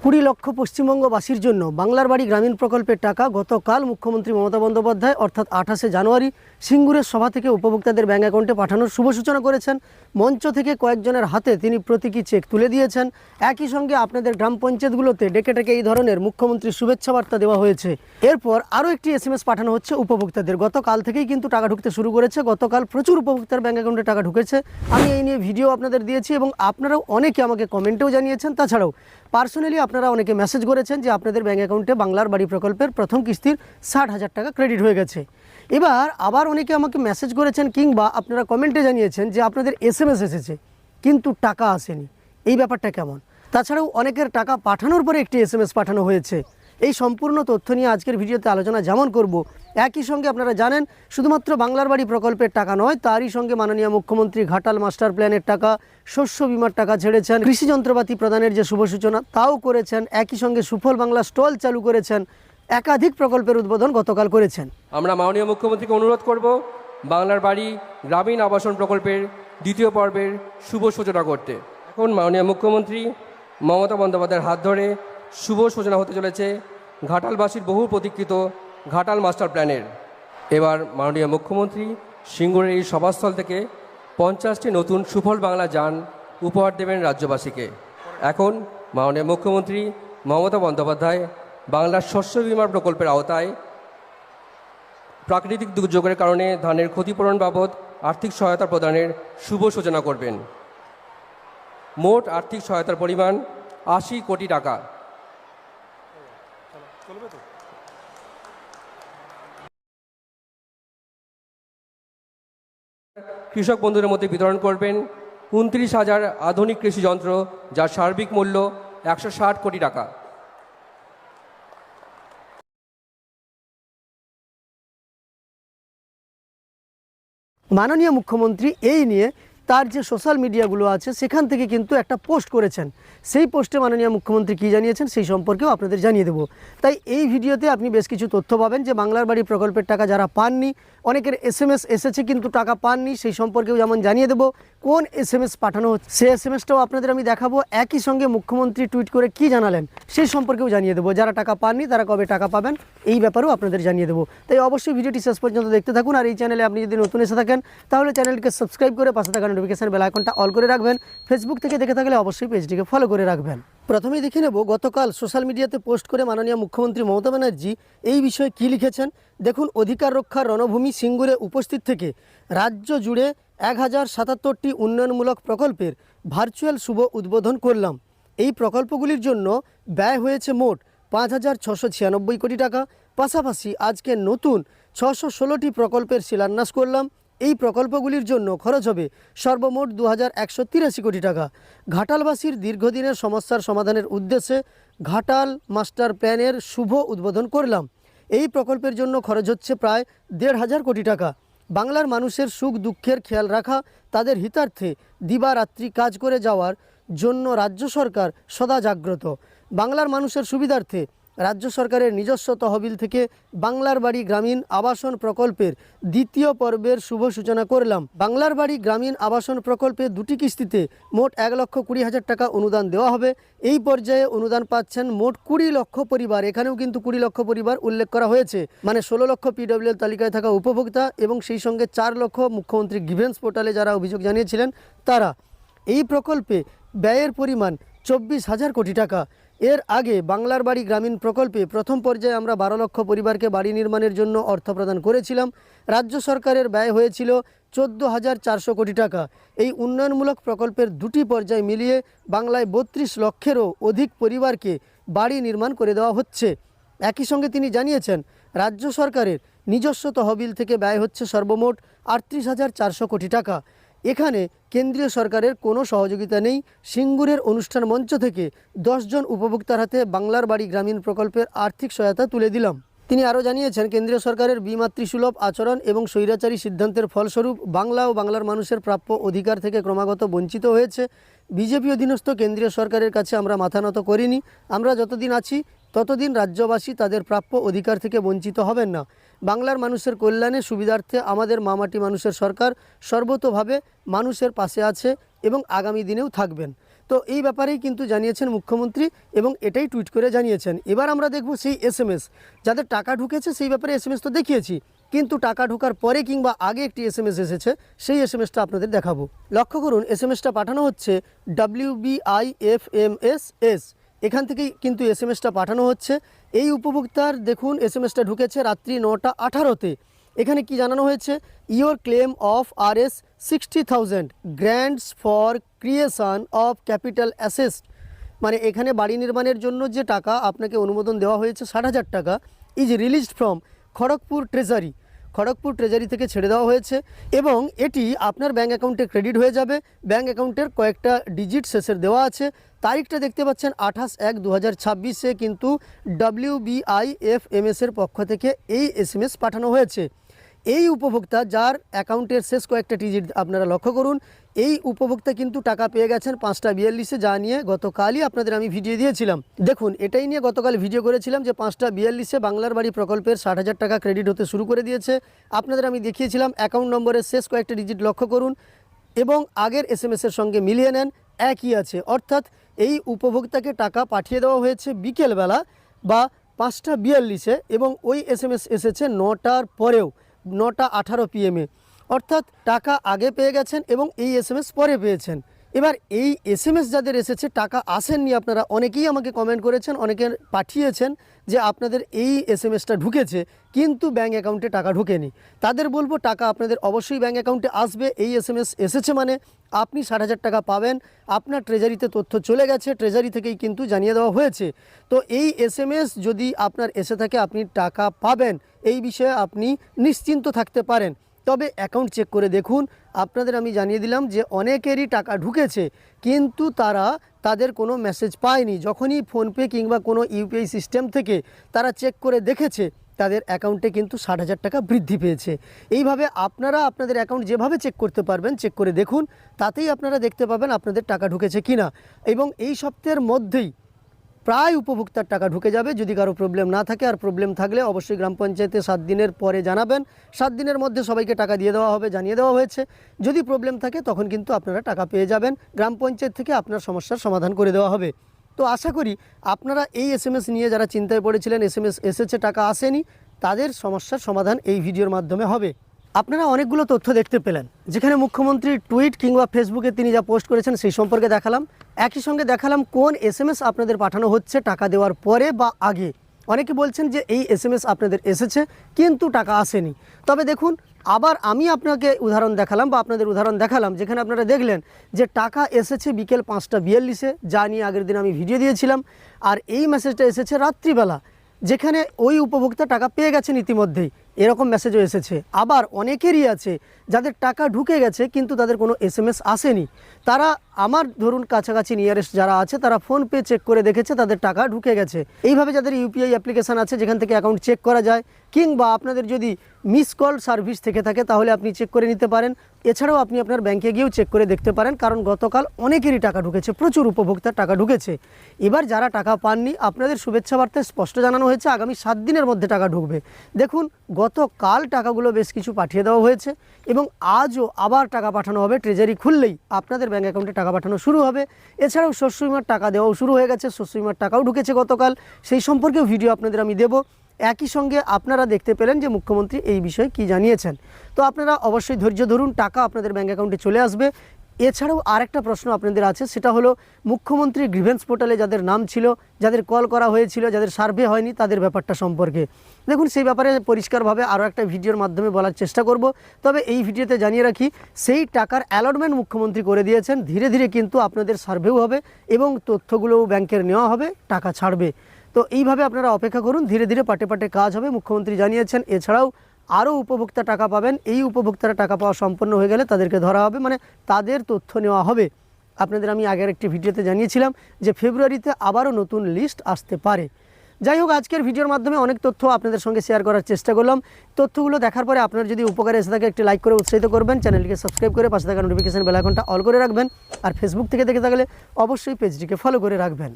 20 লক্ষ পশ্চিমবঙ্গবাসীর জন্য বাংলার বাড়ি গ্রামীণ প্রকল্পের টাকা গতকাল মুখ্যমন্ত্রী মমতা বন্দ্যোপাধ্যায় অর্থাৎ 28শে জানুয়ারি সিঙ্গুরের সভা থেকে উপভোক্তাদের ব্যাংক অ্যাকাউন্টে পাঠানোর শুভ সূচনা করেছেন। মঞ্চ থেকে কয়েকজনের হাতে তিনি প্রতীকী চেক তুলে দিয়েছেন। একই সঙ্গে আপনাদের গ্রাম পঞ্চায়েতগুলোতে ডেকে ডেকে এই ধরনের মুখ্যমন্ত্রীর শুভেচ্ছা বার্তা দেওয়া হয়েছে। এরপর আরও একটি SMS পাঠানো হচ্ছে উপভোক্তাদের। গতকাল থেকেই কিন্তু টাকা ঢুকতে শুরু করেছে। গতকাল প্রচুর উপভোক্তার ব্যাংক অ্যাকাউন্টে টাকা ঢুকেছে। আমি এই নিয়ে ভিডিও আপনাদের দিয়েছি এবং আপনারাও অনেকে আমাকে কমেন্টেও জানিয়েছেন। তাছাড়াও পার্সোনালি আপনারা অনেকে মেসেজ করেছেন যে আপনাদের ব্যাংক অ্যাকাউন্টে বাংলার বাড়ি প্রকল্পের প্রথম কিস্তির 60,000 টাকা ক্রেডিট হয়ে গেছে। এবার আবার অনেকে আমাকে মেসেজ করেছেন কিংবা আপনারা কমেন্টে জানিয়েছেন যে আপনাদের SMS এসেছে কিন্তু টাকা আসেনি। এই ব্যাপারটা কেমন? তাছাড়াও অনেকের টাকা পাঠানোর পরে একটি SMS পাঠানো হয়েছে। এই সম্পূর্ণ তথ্য নিয়ে আজকের ভিডিওতে আলোচনা যেমন করব, একই সঙ্গে আপনারা জানেন শুধুমাত্র বাংলার বাড়ি প্রকল্পের টাকা নয়, তারই সঙ্গে মাননীয় মুখ্যমন্ত্রী ঘাটাল মাস্টার প্ল্যানের টাকা, শস্য বিমার টাকা ছেড়েছেন, কৃষি যন্ত্রপাতি প্রদানের যে শুভ সূচনা তাও করেছেন, একই সঙ্গে সুফল বাংলা স্টল চালু করেছেন, একাধিক প্রকল্পের উদ্বোধন গতকাল করেছেন। আমরা মাননীয় মুখ্যমন্ত্রীকে অনুরোধ করব বাংলার বাড়ি গ্রামীণ আবাসন প্রকল্পের দ্বিতীয় পর্বের শুভ সূচনা করতে। এখন মাননীয় মুখ্যমন্ত্রী মমতা বন্দ্যোপাধ্যায়ের হাত ধরে শুভ সূচনা হতে চলেছে ঘাটালবাসীর বহু প্রতীক্ষিত ঘাটাল মাস্টার প্ল্যানের। এবার মাননীয় মুখ্যমন্ত্রী সিঙ্গুরের এই সভাস্থল থেকে 50টি নতুন সুফল বাংলা যান উপহার দেবেন রাজ্যবাসীকে। এখন মাননীয় মুখ্যমন্ত্রী মমতা বন্দ্যোপাধ্যায় বাংলার শস্য বিমা প্রকল্পের আওতায় প্রাকৃতিক দুর্যোগের কারণে ধানের ক্ষতিপূরণ বাবদ আর্থিক সহায়তা প্রদানের শুভ সূচনা করবেন। মোট আর্থিক সহায়তার পরিমাণ 80 কোটি টাকা। কৃষক বন্ধুদের মধ্যে বিতরণ করবেন 29,000 আধুনিক কৃষি যন্ত্র, যার সার্বিক মূল্য 160 কোটি টাকা। মাননীয় মুখ্যমন্ত্রী এই নিয়ে তার যে সোশ্যাল মিডিয়াগুলো আছে সেখান থেকে কিন্তু একটা পোস্ট করেছেন। সেই পোস্টে মাননীয় মুখ্যমন্ত্রী কী জানিয়েছেন সেই সম্পর্কেও আপনাদের জানিয়ে দেবো। তাই এই ভিডিওতে আপনি বেশ কিছু তথ্য পাবেন যে বাংলার বাড়ি প্রকল্পের টাকা যারা পাননি, অনেকের SMS এসেছে কিন্তু টাকা পাননি, সেই সম্পর্কেও যেমন জানিয়ে দেবো। কোন SMS পাঠানো হচ্ছে সেই SMSটাও আপনাদের আমি দেখাবো। একই সঙ্গে মুখ্যমন্ত্রী টুইট করে কি জানালেন সেই সম্পর্কেও জানিয়ে দেবো। যারা টাকা পাননি তারা কবে টাকা পাবেন এই ব্যাপারেও আপনাদের জানিয়ে দেবো। তাই অবশ্যই ভিডিওটি শেষ পর্যন্ত দেখতে থাকুন। আর এই চ্যানেলে আপনি যদি নতুন এসে থাকেন তাহলে চ্যানেলটিকে সাবস্ক্রাইব করে পাশে থাকা নোটিফিকেশন বেল আইকনটা অল করে রাখবেন। ফেসবুক থেকে দেখে থাকলে অবশ্যই পেজটিকে ফলো করে রাখবেন। প্রথমেই দেখে নেব গতকাল সোশ্যাল মিডিয়াতে পোস্ট করে মাননীয় মুখ্যমন্ত্রী মমতা ব্যানার্জি এই বিষয়ে কী লিখেছেন। দেখুন, অধিকার রক্ষার রণভূমি সিঙ্গুরে উপস্থিত থেকে রাজ্য জুড়ে 1077টি উন্নয়নমূলক প্রকল্পের ভার্চুয়াল শুভ উদ্বোধন করলাম। এই প্রকল্পগুলির জন্য ব্যয় হয়েছে মোট 5,696 কোটি টাকা। পাশাপাশি আজকে নতুন 616টি প্রকল্পের শিলান্যাস করলাম। এই প্রকল্পগুলির জন্য খরচ হবে সর্বমোট 2,183 কোটি টাকা। ঘাটালবাসীর দীর্ঘদিনের সমস্যার সমাধানের উদ্দেশ্যে ঘাটাল মাস্টার প্ল্যানের শুভ উদ্বোধন করলাম। এই প্রকল্পের জন্য খরচ হচ্ছে প্রায় 1,500 কোটি টাকা। বাংলার মানুষের সুখ দুঃখের খেয়াল রাখা, তাদের হিতার্থে দিবারাত্রি কাজ করে যাওয়ার জন্য রাজ্য সরকার সদা জাগ্রত। বাংলার মানুষের সুবিধার্থে রাজ্য সরকারের নিজস্ব তহবিল থেকে বাংলার বাড়ি গ্রামীণ আবাসন প্রকল্পের দ্বিতীয় পর্বের শুভ সূচনা করলাম। বাংলার বাড়ি গ্রামীণ আবাসন প্রকল্পে 2টি কিস্তিতে মোট 1,20,000 টাকা অনুদান দেওয়া হবে। এই পর্যায়ে অনুদান পাচ্ছেন মোট 20 লক্ষ পরিবার। এখানেও কিন্তু 20 লক্ষ পরিবার উল্লেখ করা হয়েছে, মানে 16 লক্ষ PWL তালিকায় থাকা উপভোক্তা এবং সেই সঙ্গে 4 লক্ষ মুখ্যমন্ত্রী গ্রিভেন্স পোর্টালে যারা অভিযোগ জানিয়েছিলেন তারা। এই প্রকল্পে ব্যয়ের পরিমাণ 24,000 কোটি টাকা। এর আগে বাংলার বাড়ি গ্রামীণ প্রকল্পে প্রথম পর্যায়ে আমরা 12 লক্ষ পরিবারকে বাড়ি নির্মাণের জন্য অর্থ প্রদান করেছিলাম। রাজ্য সরকারের ব্যয় হয়েছিল 14,400 কোটি টাকা। এই উন্নয়নমূলক প্রকল্পের 2টি পর্যায় মিলিয়ে বাংলায় 32 লক্ষেরও অধিক পরিবারকে বাড়ি নির্মাণ করে দেওয়া হচ্ছে। একই সঙ্গে তিনি জানিয়েছেন রাজ্য সরকারের নিজস্ব তহবিল থেকে ব্যয় হচ্ছে সর্বমোট 38,400 কোটি টাকা। এখানে কেন্দ্রীয় সরকারের কোনো সহযোগিতা নেই। সিঙ্গুরের অনুষ্ঠান মঞ্চ থেকে 10 জন উপভোক্তার হাতে বাংলার বাড়ি গ্রামীণ প্রকল্পের আর্থিক সহায়তা তুলে দিলাম। তিনি আরও জানিয়েছেন কেন্দ্রীয় সরকারের বিমাতৃসুলভ আচরণ এবং স্বৈরাচারী সিদ্ধান্তের ফলস্বরূপ বাংলা ও বাংলার মানুষের প্রাপ্য অধিকার থেকে ক্রমাগত বঞ্চিত হয়েছে। বিজেপি অধীনস্থ কেন্দ্রীয় সরকারের কাছে আমরা মাথা নত করিনি। আমরা যতদিন আছি ততদিন রাজ্যবাসী তাদের প্রাপ্য অধিকার থেকে বঞ্চিত হবেন না। বাংলার মানুষের কল্যাণে সুবিধার্থে আমাদের মামাটি মানুষের সরকার সর্বতোভাবে মানুষের পাশে আছে এবং আগামী দিনেও থাকবেন। তো এই ব্যাপারেই কিন্তু জানিয়েছেন মুখ্যমন্ত্রী এবং এটাই টুইট করে জানিয়েছেন। এবার আমরা দেখব সেই এসএমএস, যাদের টাকা ঢুকেছে সেই ব্যাপারে এসএমএস তো দেখিয়েছি, কিন্তু টাকা ঢোকার পরে কিংবা আগে একটি এসএমএস এসেছে, সেই এসএমএসটা আপনাদের দেখাবো। লক্ষ্য করুন, এসএমএসটা পাঠানো হচ্ছে WBIFMSS, এখান থেকেই কিন্তু এসএমএসটা পাঠানো হচ্ছে। এই উপভোক্তার দেখুন এসএমএসটা ঢুকেছে রাত্রি 9টা 18-তে। এখানে কি জানানো হয়েছে, your claim of RS 60,000 grants for creation of capital asset, মানে এখানে বাড়ি নির্মাণের জন্য যে টাকা আপনাকে অনুমোদন দেওয়া হয়েছে 60,000 টাকা, is released from Kharagpur treasury থেকে ছেড়ে দেওয়া হয়েছে এবং এটি আপনার ব্যাঙ্ক অ্যাকাউন্টে ক্রেডিট হয়ে যাবে। ব্যাঙ্ক অ্যাকাউন্টের কয়েকটা ডিজিট শেষের দেওয়া আছে। তারিখটা দেখতে পাচ্ছেন 28/1/2026-এ কিন্তু WBIFMS এর পক্ষ থেকে এই এসএমএস পাঠানো হয়েছে। এই উপভোক্তা যার অ্যাকাউন্টের শেষ কয়েকটা ডিজিট আপনারা লক্ষ্য করুন, এই উপভোক্তা কিন্তু টাকা পেয়ে গেছেন 5:42-এ, যা নিয়ে গতকালই আপনাদের আমি ভিডিও দিয়েছিলাম। দেখুন, এটাই নিয়ে গতকাল ভিডিও করেছিলাম যে 5:42-এ বাংলার বাড়ি প্রকল্পের 60,000 টাকা ক্রেডিট হতে শুরু করে দিয়েছে। আপনাদের আমি দেখিয়েছিলাম অ্যাকাউন্ট নম্বরের শেষ কয়েকটা ডিজিট লক্ষ্য করুন এবং আগের এসএমএসের সঙ্গে মিলিয়ে নেন, একই আছে। অর্থাৎ এই উপভোক্তাকে টাকা পাঠিয়ে দেওয়া হয়েছে বিকেলবেলা বা 5:42-এ এবং ওই এসএমএস এসেছে 9টার পরেও, 9টা 18 PM-এ, অর্থাৎ টাকা আগে পেয়ে গেছেন এবং এই এসএমএস পরে পেয়েছেন। এবার এই এসএমএস যাদের এসেছে, টাকা আসেননি, আপনারা অনেকেই আমাকে কমেন্ট করেছেন, অনেকে পাঠিয়েছেন যে আপনাদের এই এসএমএসটা ঢুকেছে কিন্তু ব্যাঙ্ক অ্যাকাউন্টে টাকা ঢোকেনি। তাদের বলবো টাকা আপনাদের অবশ্যই ব্যাঙ্ক অ্যাকাউন্টে আসবে। এই এসএমএস এসেছে মানে আপনি 60,000 টাকা পাবেন, আপনার ট্রেজারিতে তথ্য চলে গেছে, ট্রেজারি থেকেই কিন্তু জানিয়ে দেওয়া হয়েছে। তো এই এসএমএস যদি আপনার এসে থাকে, আপনি টাকা পাবেন, এই বিষয়ে আপনি নিশ্চিন্ত থাকতে পারেন। তবে অ্যাকাউন্ট চেক করে দেখুন। আপনাদের আমি জানিয়ে দিলাম যে অনেকেরই টাকা ঢুকেছে কিন্তু তাদের কোনো মেসেজ পায়নি। যখনই ফোনপে কিংবা কোনো ইউপিআই সিস্টেম থেকে তারা চেক করে দেখেছে, তাদের অ্যাকাউন্টে কিন্তু 60,000 টাকা বৃদ্ধি পেয়েছে। এইভাবে আপনারা আপনাদের অ্যাকাউন্ট যেভাবে চেক করতে পারবেন, চেক করে দেখুন, তাতেই আপনারা দেখতে পাবেন আপনাদের টাকা ঢুকেছে কিনা। এবং এই সপ্তাহের মধ্যেই প্রায় উপভোক্তার টাকা ঢুকে যাবে, যদি কারো প্রবলেম না থাকে। আর প্রবলেম থাকলে অবশ্যই গ্রাম পঞ্চায়েতে 7 দিনের পরে জানাবেন। 7 দিনের মধ্যে সবাইকে টাকা দিয়ে দেওয়া হবে, জানিয়ে দেওয়া হয়েছে। যদি প্রবলেম থাকে তখন কিন্তু আপনারা টাকা পেয়ে যাবেন, গ্রাম পঞ্চায়েত থেকে আপনার সমস্যার সমাধান করে দেওয়া হবে। তো আশা করি আপনারা এই এসএমএস নিয়ে যারা চিন্তায় পড়েছিলেন, এসএমএস এসেছে টাকা আসেনি, তাদের সমস্যার সমাধান এই ভিডিওর মাধ্যমে হবে। আপনারা অনেকগুলো তথ্য দেখতে পেলেন, যেখানে মুখ্যমন্ত্রীর টুইট কিংবা ফেসবুকে তিনি যা পোস্ট করেছেন সেই সম্পর্কে দেখালাম। একই সঙ্গে দেখালাম কোন এসএমএস আপনাদের পাঠানো হচ্ছে টাকা দেওয়ার পরে বা আগে। অনেকে বলছেন যে এই এসএমএস আপনাদের এসেছে কিন্তু টাকা আসেনি। তবে দেখুন, আবার আমি আপনাকে উদাহরণ দেখালাম বা আপনাদের উদাহরণ দেখালাম, যেখানে আপনারা দেখলেন যে টাকা এসেছে বিকেল 5:42-এ, যা নিয়ে আগের দিন আমি ভিডিও দিয়েছিলাম। আর এই মেসেজটা এসেছে রাত্রিবেলা, যেখানে ওই উপভোক্তা টাকা পেয়ে গেছেন ইতিমধ্যেই, এরকম মেসেজও এসেছে। আবার অনেকেরই আছে যাদের টাকা ঢুকে গেছে কিন্তু তাদের কোনো এসএমএস আসেনি। তারা আমার ধরুন কাছাকাছি নিয়ারেস্ট যারা আছে, তারা ফোনপে চেক করে দেখেছে তাদের টাকা ঢুকে গেছে। এইভাবে যাদের ইউপিআই অ্যাপ্লিকেশান আছে, যেখান থেকে অ্যাকাউন্ট চেক করা যায়, কিংবা আপনাদের যদি মিস কল সার্ভিস থেকে থাকে তাহলে আপনি চেক করে নিতে পারেন। এছাড়াও আপনি আপনার ব্যাংকে গিয়েও চেক করে দেখতে পারেন, কারণ গতকাল অনেকেরই টাকা ঢুকেছে, প্রচুর উপভোক্তার টাকা ঢুকেছে। এবার যারা টাকা পাননি, আপনাদের শুভেচ্ছা বার্তায় স্পষ্ট জানানো হয়েছে আগামী 7 দিনের মধ্যে টাকা ঢুকবে। দেখুন, গতকাল টাকাগুলো বেশ কিছু পাঠিয়ে দেওয়া হয়েছে এবং আজও আবার টাকা পাঠানো হবে। ট্রেজারি খুললেই আপনাদের ব্যাঙ্ক অ্যাকাউন্টে টাকা পাঠানো শুরু হবে। এছাড়াও শস্য বিমার টাকা দেওয়াও শুরু হয়ে গেছে, শস্য বিমার টাকাও ঢুকেছে গতকাল, সেই সম্পর্কেও ভিডিও আপনাদের আমি দেব। একই সঙ্গে আপনারা দেখতে পেলেন যে মুখ্যমন্ত্রী এই বিষয়ে কি জানিয়েছেন। তো আপনারা অবশ্যই ধৈর্য ধরুন, টাকা আপনাদের ব্যাঙ্ক অ্যাকাউন্টে চলে আসবে। এছাড়াও আরেকটা প্রশ্ন আপনাদের আছে, সেটা হলো মুখ্যমন্ত্রীর গ্রিভেন্স পোর্টালে যাদের নাম ছিল, যাদের কল করা হয়েছিল, যাদের সার্ভে হয়নি, তাদের ব্যাপারটা সম্পর্কে দেখুন। সেই ব্যাপারে পরিষ্কারভাবে আরও একটা ভিডিওর মাধ্যমে বলার চেষ্টা করব। তবে এই ভিডিওতে জানিয়ে রাখি, সেই টাকার অ্যালটমেন্ট মুখ্যমন্ত্রী করে দিয়েছেন। ধীরে ধীরে কিন্তু আপনাদের সার্ভেও হবে এবং তথ্যগুলোও ব্যাংকের নেওয়া হবে, টাকা ছাড়বে। তো এইভাবে আপনারা অপেক্ষা করুন, ধীরে ধীরে পাটে পাটে কাজ হবে, মুখ্যমন্ত্রী জানিয়েছেন। এছাড়াও আরও উপভোক্তা টাকা পাবেন। এই উপভোক্তারা টাকা পাওয়া সম্পন্ন হয়ে গেলে তাদেরকে ধরা হবে, মানে তাদের তথ্য নেওয়া হবে। আপনাদের আমি আগের একটি ভিডিওতে জানিয়েছিলাম যে ফেব্রুয়ারিতে আবারও নতুন লিস্ট আসতে পারে। যাই হোক, আজকের ভিডিওর মাধ্যমে অনেক তথ্য আপনাদের সঙ্গে শেয়ার করার চেষ্টা করলাম। তথ্যগুলো দেখার পরে আপনার যদি উপকারে এসে থাকে, একটি লাইক করে উৎসাহিত করবেন, চ্যানেলটিকে সাবস্ক্রাইব করে পাশে থাকা নোটিফিকেশন বেল আইকনটা অল করে রাখবেন। আর ফেসবুক থেকে দেখে থাকলে অবশ্যই পেজটিকে ফলো করে রাখবেন।